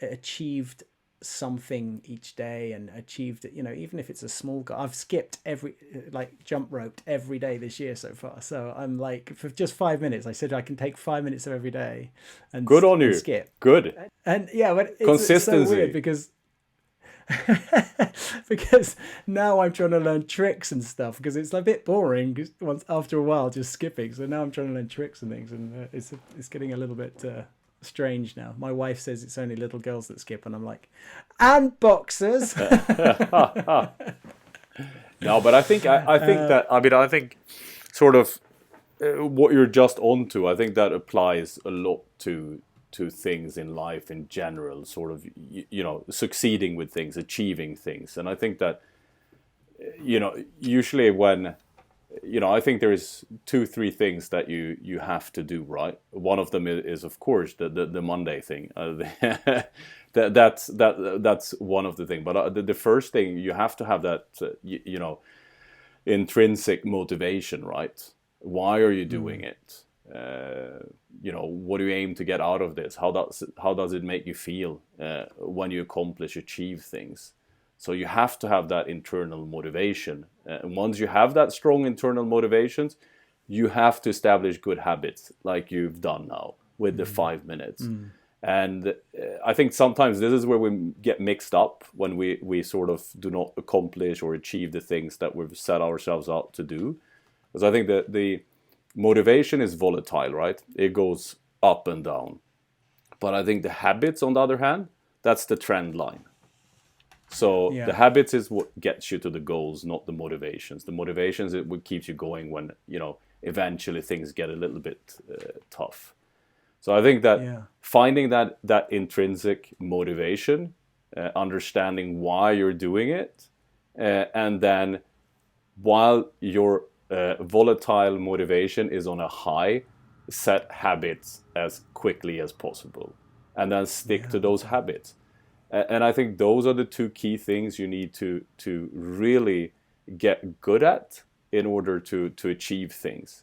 achieved something each day, and achieved, even if it's a small goal. I've skipped jump roped every day this year so far. So I'm like, for just 5 minutes, I said I can take 5 minutes of every day and good on you. Skip. Good. And but consistency. It's so weird because because now I'm trying to learn tricks and stuff, because it's a bit boring after a while just skipping. So now I'm trying to learn tricks and things, and it's getting a little bit strange now. My wife says it's only little girls that skip, and I'm like, and boxers. No, but I think I think sort of what you're just onto, I think that applies a lot to things in life in general, sort of, succeeding with things, achieving things. And I think that, usually when, I think there's 2-3 things that you have to do, right? One of them is of course the Monday thing. That's one of the things. But the first thing, you have to have that, intrinsic motivation, right? Why are you doing it? What do you aim to get out of this? How does it make you feel when you achieve things? So you have to have that internal motivation. And once you have that strong internal motivations, you have to establish good habits, like you've done now with the 5 minutes. And I think sometimes this is where we get mixed up, when we sort of do not accomplish or achieve the things that we've set ourselves out to do. Because I think that the motivation is volatile, right? It goes up and down. But I think the habits, on the other hand, that's the trend line. So the habits is what gets you to the goals, not the motivations. The motivations, it what keeps you going when, eventually things get a little bit tough. So I think that finding that intrinsic motivation, understanding why you're doing it, and then while your volatile motivation is on a high, set habits as quickly as possible, and then stick to those habits. And I think those are the 2 key things you need to really get good at in order to achieve things.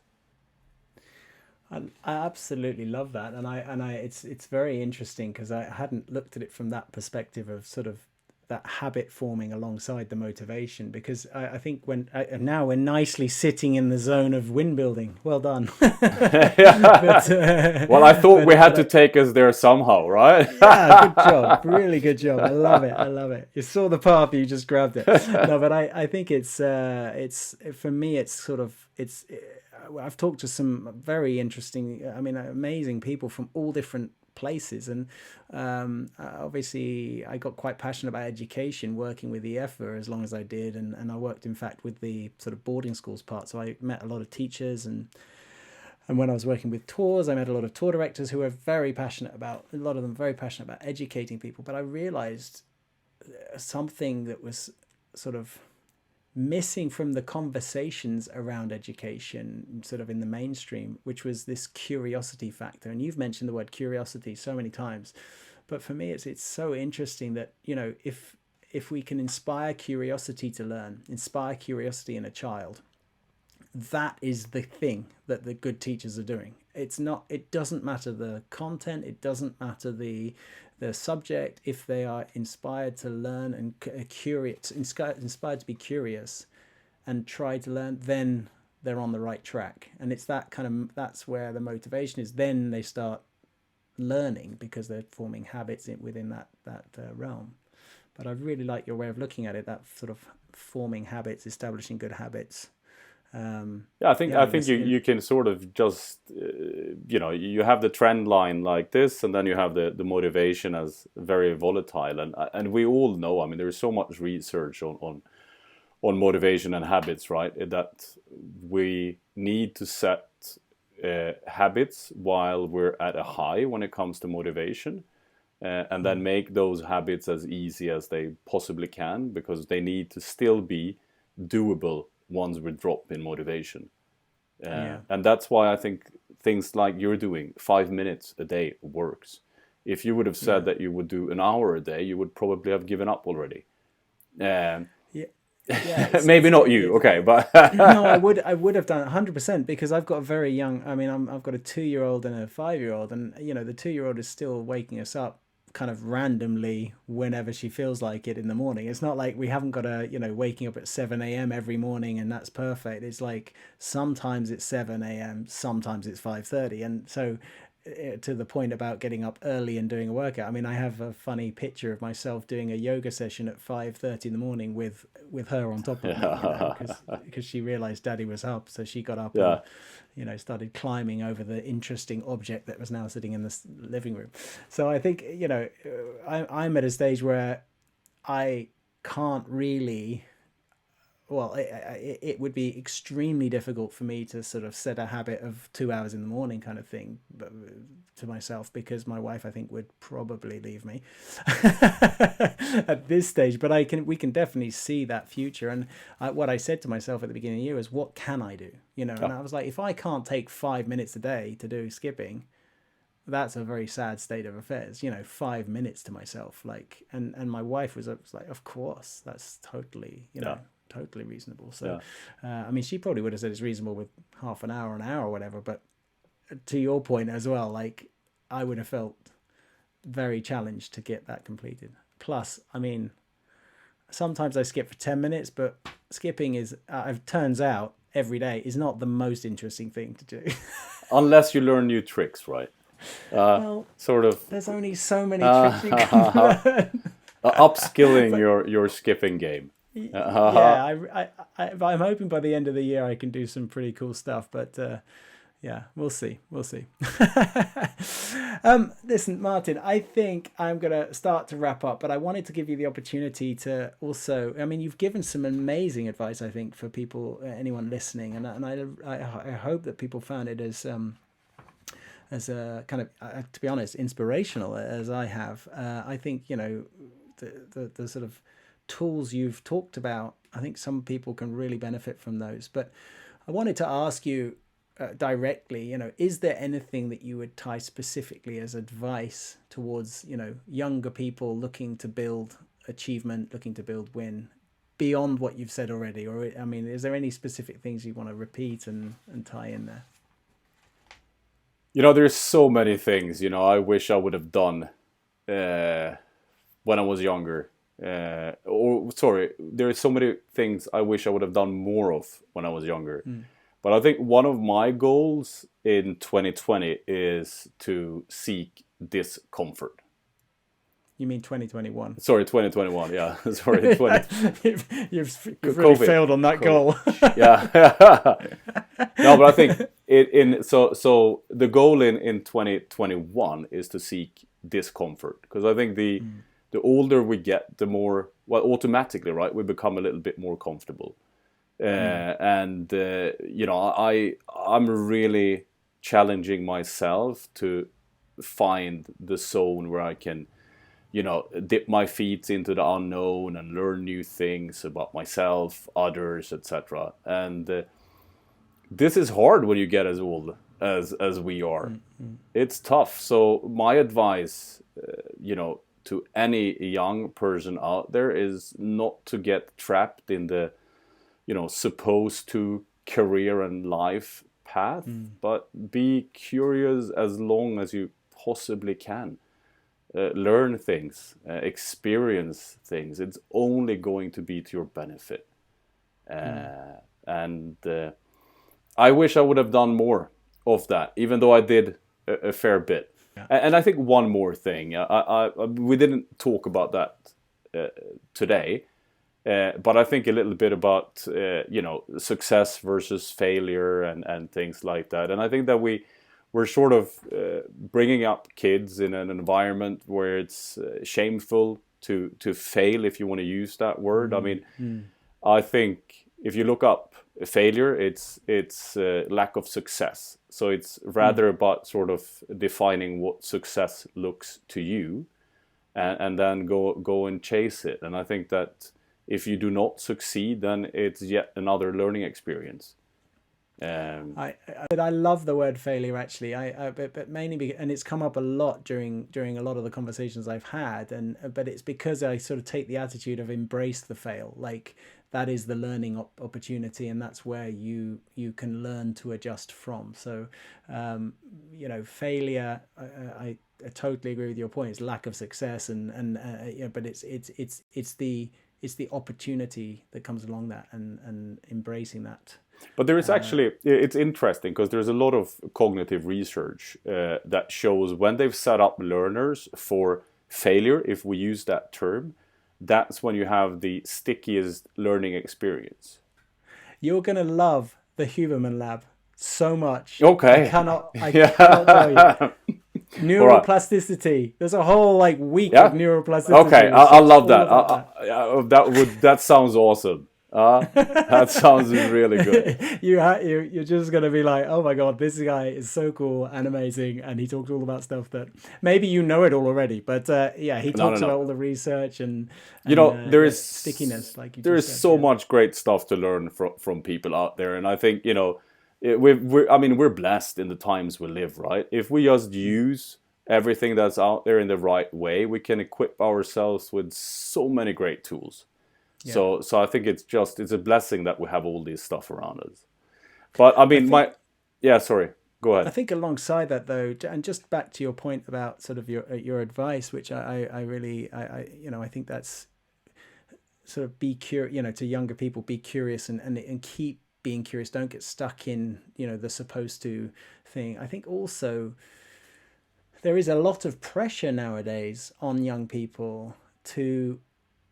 I absolutely love that, and it's very interesting, because I hadn't looked at it from that perspective of sort of that habit forming alongside the motivation, because I think now we're nicely sitting in the zone of win building. Well done. Well, I thought we had to take us there somehow, right? Yeah, good job. Really good job. I love it. I love it. You saw the path, you just grabbed it. No, but I think it's for me, it's sort of, I've talked to some very interesting, amazing people from all different places, and obviously I got quite passionate about education working with the EFA as long as I did, and I worked in fact with the sort of boarding schools part, so I met a lot of teachers, and when I was working with tours, I met a lot of tour directors who were very passionate about, a lot of them very passionate about educating people. But I realized something that was sort of missing from the conversations around education, sort of in the mainstream, which was this curiosity factor. And you've mentioned the word curiosity so many times, but for me, it's so interesting that, you know, if we can inspire curiosity to learn, inspire curiosity in a child, that is the thing that the good teachers are doing. It doesn't matter the content, it doesn't matter the subject. If they are inspired to learn and curious, inspired to be curious and try to learn, then they're on the right track. And it's that's where the motivation is. Then they start learning because they're forming habits within that realm. But I really like your way of looking at it, that sort of forming habits, establishing good habits. I think you can sort of just you have the trend line like this, and then you have the motivation as very volatile, and we all know, I mean, there is so much research on motivation and habits, right, that we need to set habits while we're at a high when it comes to motivation, and then make those habits as easy as they possibly can, because they need to still be doable once we drop in motivation. And that's why I think things like you're doing, 5 minutes a day, works. If you would have said that you would do an hour a day, you would probably have given up already. Maybe not you, okay, but no, I would have done it 100%, because I've got a very young, I've got a 2-year-old and a 5-year-old, and the 2-year-old is still waking us up kind of randomly whenever she feels like it in the morning. It's not like we haven't got waking up at 7 a.m. every morning and that's perfect. It's like sometimes it's 7 a.m., sometimes it's 5:30, and so to the point about getting up early and doing a workout, I mean, I have a funny picture of myself doing a yoga session at 5:30 in the morning with her on top of me, because she realized Daddy was up, so she got up and started climbing over the interesting object that was now sitting in the living room. So I think I'm at a stage where I can't really. Well, it would be extremely difficult for me to sort of set a habit of 2 hours in the morning kind of thing to myself, because my wife, I think, would probably leave me at this stage. But we can definitely see that future. And what I said to myself at the beginning of the year is, what can I do? And I was like, if I can't take 5 minutes a day to do skipping, that's a very sad state of affairs. 5 minutes to myself, like, and my wife was like, of course, that's totally, totally reasonable. So she probably would have said it's reasonable with half an hour, or whatever, but to your point as well, like, I would have felt very challenged to get that completed. Plus, sometimes I skip for 10 minutes, but skipping is turns out every day is not the most interesting thing to do. Unless you learn new tricks, right? Well, sort of there's only so many tricks you can learn. Upskilling your skipping game. I'm hoping by the end of the year I can do some pretty cool stuff, but we'll see. Listen, Martin, I think I'm gonna start to wrap up, but I wanted to give you the opportunity to also, you've given some amazing advice, I think, for people, anyone listening, and I hope that people found it as a kind of, to be honest, inspirational as I have. I think the sort of tools you've talked about, I think some people can really benefit from those. But I wanted to ask you directly, is there anything that you would tie specifically as advice towards, younger people looking to build achievement, looking to build win, beyond what you've said already? Or, is there any specific things you want to repeat and tie in there? There's so many things, I wish I would have done when I was younger. there are so many things I wish I would have done more of when I was younger. But I think one of my goals in 2020 is to seek discomfort. You mean 2021? Sorry, 2021. Yeah, sorry, 20. You've really failed on that goal. Yeah. No, but I think so the goal in 2021 is to seek discomfort, because I think the older we get, the more, well, automatically, right, we become a little bit more comfortable. And you know, I'm really challenging myself to find the zone where I can, you know, dip my feet into the unknown and learn new things about myself, others, etc. And this is hard when you get as old as we are. It's tough. So my advice, you know, to any young person out there is not to get trapped in the, you know, supposed to career and life path, but be curious as long as you possibly can. Learn things, experience things. It's only going to be to your benefit. And I wish I would have done more of that, even though I did a fair bit. Yeah. And I think one more thing, we didn't talk about that today, but I think a little bit about, you know, success versus failure and things like that. And I think that we're sort of bringing up kids in an environment where it's shameful to fail, if you want to use that word. I mean, I think if you look up failure, it's lack of success. So it's rather about sort of defining what success looks to you, and then go and chase it. And I think that if you do not succeed, then it's yet another learning experience. But I love the word failure, actually. But mainly and it's come up a lot during a lot of the conversations I've had, but it's because I sort of take the attitude of embrace the fail. Like, that is the learning opportunity, and that's where you can learn to adjust from. So, you know, failure. I totally agree with your point. It's lack of success, but it's the opportunity that comes along that, and embracing that. But there is actually, it's interesting because there's a lot of cognitive research that shows when they've set up learners for failure, if we use that term, that's when you have the stickiest learning experience. You're going to love the Huberman Lab so much. Okay. I cannot tell you. Neuroplasticity. There's a whole week of neuroplasticity. Okay, I love that. That sounds awesome. That sounds really good. You're just gonna be like, oh my god, this guy is so cool and amazing, and he talks all about stuff that maybe you know it already, but he talks about all the research and you know, there is stickiness, like you there is so much great stuff to learn from people out there, and I think, you know, we're blessed in the times we live, right? If we just use everything that's out there in the right way, we can equip ourselves with so many great tools. Yeah. So I think it's a blessing that we have all this stuff around us. But I mean, sorry, go ahead. I think alongside that though, and just back to your point about sort of your advice, which I really I think that's sort of be curious, you know, to younger people, be curious and keep being curious. Don't get stuck in, you know, the supposed to thing. I think also there is a lot of pressure nowadays on young people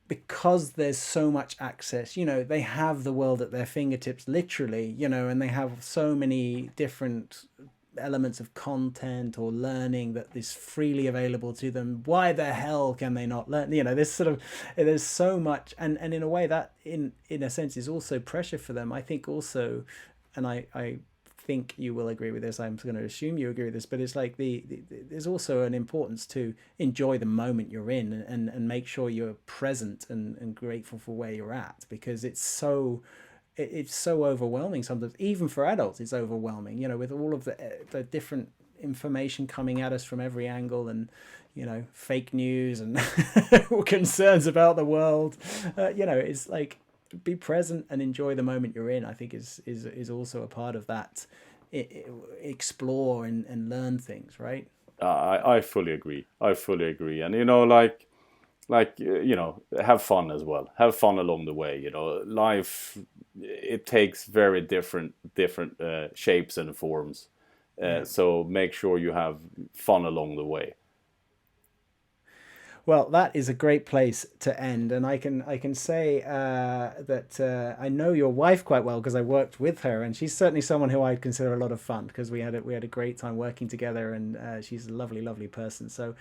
because there's so much access, you know, they have the world at their fingertips, literally, you know, and they have so many different elements of content or learning that is freely available to them. Why the hell can they not learn? You know, there's so much, and in a way that in a sense is also pressure for them. I think also, and I think you will agree with this, I'm going to assume you agree with this, but it's like there's also an importance to enjoy the moment you're in and make sure you're present and grateful for where you're at, because it's so overwhelming sometimes. Even for adults it's overwhelming, you know, with all of the different information coming at us from every angle, and, you know, fake news and concerns about the world. You know, it's like, be present and enjoy the moment you're in, I think is also a part of that. Explore and learn things, right? I fully agree. And, you know, like, like have fun as well. Have fun along the way. Life, it takes very different shapes and forms. So make sure you have fun along the way. Well, that is a great place to end, and I can say that I know your wife quite well because I worked with her, and she's certainly someone who I'd consider a lot of fun because we had a great time working together, and she's a lovely person. So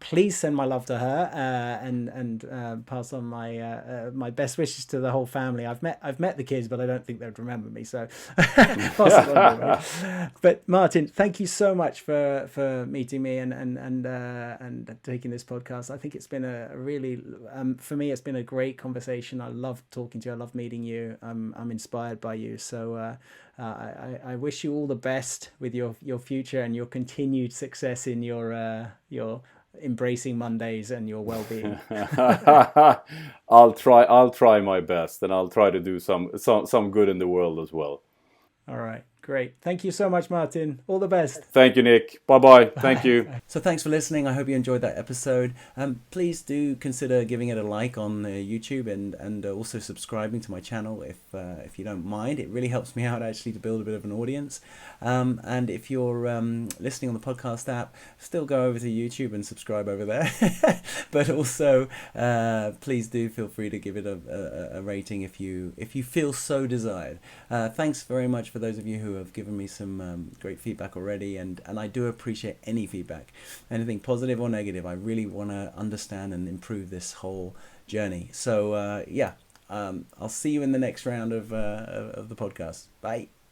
please send my love to her and pass on my best wishes to the whole family. I've met the kids, but I don't think they'd remember me. So pass it on to me. But Martin, thank you so much for meeting me and taking this podcast. I think it's been a really, for me, it's been a great conversation. I love talking to you. I love meeting you. I'm inspired by you. So I wish you all the best with your future and your continued success in your embracing Mondays and your well-being. I'll try my best, and I'll try to do some good in the world as well. All right. Great. Thank you so much, Martin. All the best. Thank you, Nick. Bye-bye. Thank you. So thanks for listening. I hope you enjoyed that episode. Please do consider giving it a like on YouTube and also subscribing to my channel if you don't mind. It really helps me out actually to build a bit of an audience. And if you're listening on the podcast app, still go over to YouTube and subscribe over there. But also, please do feel free to give it a rating if you feel so desired. Thanks very much for those of you who have given me some great feedback already, and I do appreciate any feedback, anything positive or negative. I really want to understand and improve this whole journey. So I'll see you in the next round of the podcast. Bye.